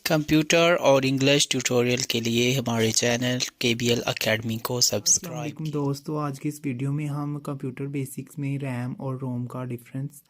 Computer और English tutorial के लिए हमारे चैनल KBL अकेडमी को अस्सलाम सब्सक्राइब वालेकुम दोस्तों, आज की इस वीडियो में हम कंप्यूटर बेसिक्स में रैम और रोम का डिफरेंस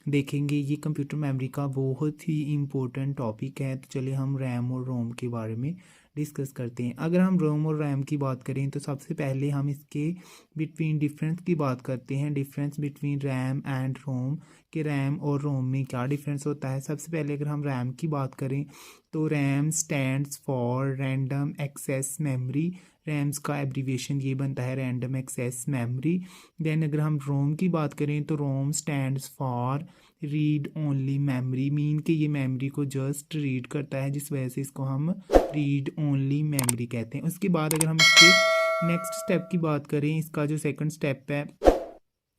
देखेंगे। ये कंप्यूटर मेमोरी का बहुत ही इम्पोर्टेंट टॉपिक है। तो चलिए हम रैम और रोम के बारे में डिस्कस करते हैं। अगर हम रोम और रैम की बात करें तो सबसे पहले हम इसके बिटवीन डिफरेंस की बात करते हैं। डिफरेंस बिटवीन रैम एंड रोम, कि रैम और रोम में क्या डिफरेंस होता है। सबसे पहले अगर हम रैम की बात करें तो RAM stands for random access memory. RAMs का एब्रीविएशन ये बनता है रैंडम एक्सेस मेमोरी। देन अगर हम रोम की बात करें तो रोम stands for read only memory, mean कि ये मेमोरी को जस्ट रीड करता है, जिस वजह से इसको हम रीड ओनली मेमोरी कहते हैं। उसके बाद अगर हम इसके नेक्स्ट स्टेप की बात करें, इसका जो सेकंड स्टेप है,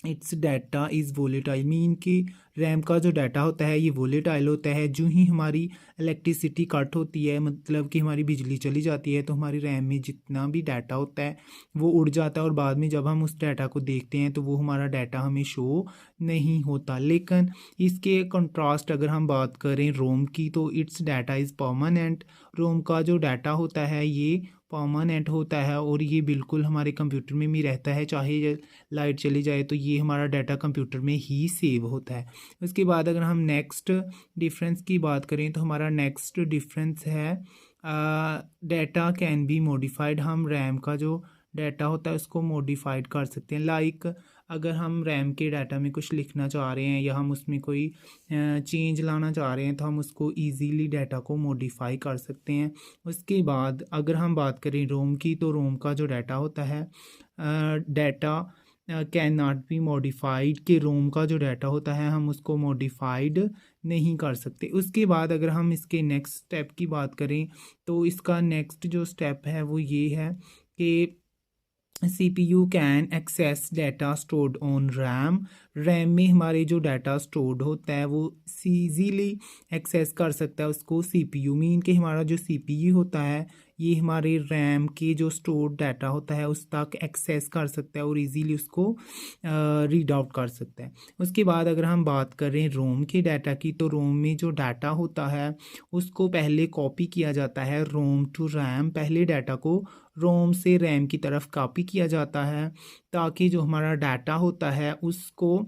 it's data is volatile, mean कि रैम का जो डाटा होता है ये वोलेटाइल होता है। जो ही हमारी इलेक्ट्रिसिटी कट होती है, मतलब कि हमारी बिजली चली जाती है, तो हमारी रैम में जितना भी डाटा होता है वो उड़ जाता है और बाद में जब हम उस डाटा को देखते हैं तो वो हमारा डाटा हमें शो नहीं होता। लेकिन इसके कंट्रास्ट अगर हम बात करें रोम की, तो इट्स डाटा इज़ परमानेंट। रोम का जो डाटा होता है ये परमानेंट होता है और ये बिल्कुल हमारे कंप्यूटर में भी रहता है, चाहे लाइट चली जाए तो ये हमारा डाटा कंप्यूटर में ही सेव होता है। उसके बाद अगर हम नेक्स्ट डिफरेंस की बात करें तो हमारा नेक्स्ट डिफरेंस है डाटा कैन बी मॉडिफाइड। हम रैम का जो डाटा होता है उसको मॉडिफाइड कर सकते हैं। लाइक अगर हम रैम के डाटा में कुछ लिखना चाह रहे हैं या हम उसमें कोई चेंज लाना चाह रहे हैं तो हम उसको इजीली डाटा को मॉडिफाई कर सकते हैं। उसके बाद अगर हम बात करें रोम की, तो रोम का जो डाटा होता है data can not be modified, कि रोम का जो डाटा होता है हम उसको मॉडिफाइड नहीं कर सकते। उसके बाद अगर हम इसके नेक्स्ट स्टेप की बात करें तो इसका नेक्स्ट जो स्टेप है वो ये है कि CPU can access data stored on RAM. RAM में हमारे जो डाटा स्टोर्ड होता है वो ईजीली एक्सेस कर सकता है उसको CPU, मीन कि हमारा जो CPU होता है ये हमारे रैम के जो स्टोर्ड डाटा होता है उस तक एक्सेस कर सकता है और इजीली उसको रीड आउट कर सकता है। उसके बाद अगर हम बात करें रोम के डाटा की, तो रोम में जो डाटा होता है उसको पहले कॉपी किया जाता है रोम टू रैम। पहले डाटा को रोम से रैम की तरफ कॉपी किया जाता है ताकि जो हमारा डाटा होता है उसको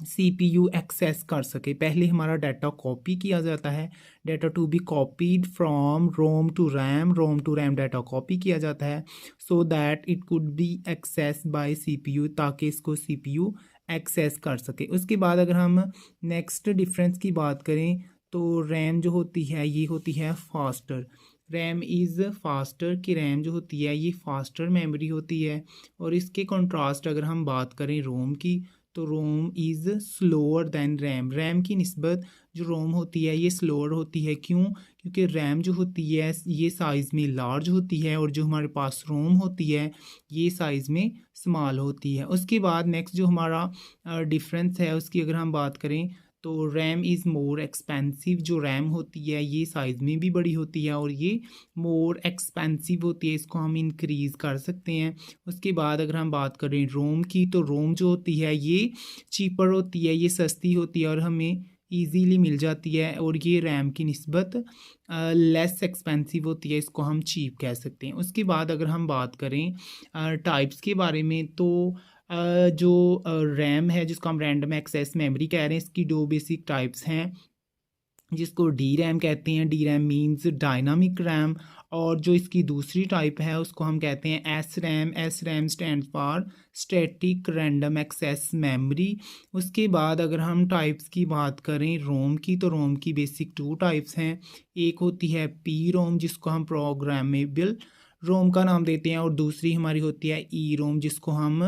CPU एक्सेस कर सके। पहले हमारा डाटा कॉपी किया जाता है, data to be copied from ROM to RAM data copy किया जाता है so that it could be access by CPU, ताकि इसको CPU एक्सेस कर सके। उसके बाद अगर हम नेक्स्ट डिफरेंस की बात करें तो रैम जो होती है ये होती है फास्टर। रैम इज़ फास्टर, कि रैम जो होती है ये फास्टर मेमोरी होती है। और इसके कंट्रास्ट अगर हम बात करें रोम की, तो ROM is slower than RAM. RAM की निस्बत जो रोम होती है ये स्लोअर होती है। क्यों? क्योंकि रैम जो होती है ये साइज़ में लार्ज होती है और जो हमारे पास रोम होती है ये साइज़ में स्मॉल होती है। उसके बाद नेक्स्ट जो हमारा डिफरेंस है उसकी अगर हम बात करें तो रैम इज़ मोर एक्सपेंसिव। जो रैम होती है ये साइज़ में भी बड़ी होती है और ये मोर एक्सपेंसिव होती है, इसको हम इंक्रीज़ कर सकते हैं। उसके बाद अगर हम बात करें रोम की, तो रोम जो होती है ये चीपर होती है, ये सस्ती होती है और हमें ईजीली मिल जाती है और ये रैम की निस्बत लेस एक्सपेंसिव होती है, इसको हम चीप कह सकते हैं। उसके बाद अगर हम बात करें टाइप्स के बारे में, तो जो रैम है जिसको हम रैंडम एक्सेस मेमोरी कह रहे हैं, इसकी दो बेसिक टाइप्स हैं जिसको डी रैम कहते हैं। D RAM means dynamic RAM. और जो इसकी दूसरी टाइप है उसको हम कहते हैं S RAM. S RAM stand for static random access memory. उसके बाद अगर हम टाइप्स की बात करें रोम की, तो रोम की बेसिक टू टाइप्स हैं। एक होती है पी रोम जिसको हम प्रोग्रामेबल रोम का नाम देते हैं और दूसरी हमारी होती है ई रोम जिसको हम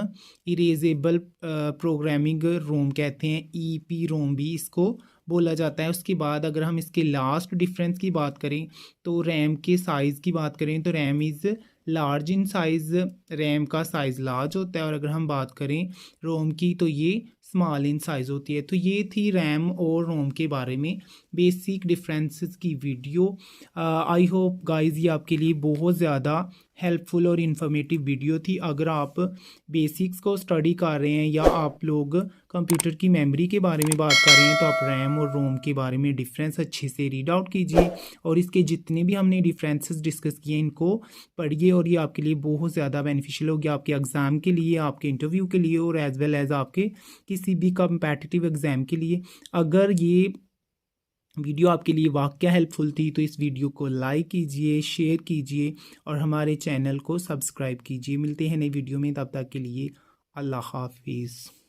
इरेजेबल प्रोग्रामिंग रोम कहते हैं। ई पी रोम भी इसको बोला जाता है। उसके बाद अगर हम इसके लास्ट डिफरेंस की बात करें तो रैम के साइज़ की बात करें तो RAM is large in size. RAM का साइज़ लार्ज होता है और अगर हम बात करें रोम की तो ये स्मॉल इन साइज़ होती है। तो ये थी रैम और रोम के बारे में बेसिक डिफरेंसेस की वीडियो। आई होप गाइस ये आपके लिए बहुत ज़्यादा हेल्पफुल और इन्फॉर्मेटिव वीडियो थी। अगर आप बेसिक्स को स्टडी कर रहे हैं या आप लोग कंप्यूटर की मेमोरी के बारे में बात कर रहे हैं तो आप रैम और रोम के बारे में डिफरेंस अच्छे से रीड आउट कीजिए और इसके जितने भी हमने डिफरेंसेस डिस्कस किए इनको पढ़िए और ये आपके लिए बहुत ज़्यादा बेनिफिशियल होगी आपके एग्ज़ाम के लिए, आपके इंटरव्यू के लिए और एज़ वेल एज़ आपके किसी भी कम्पेटिटिव एग्ज़ाम के लिए। अगर ये वीडियो आपके लिए वाकई हेल्पफुल थी तो इस वीडियो को लाइक कीजिए, शेयर कीजिए और हमारे चैनल को सब्सक्राइब कीजिए। मिलते हैं नई वीडियो में, तब तक के लिए अल्लाह हाफिज़।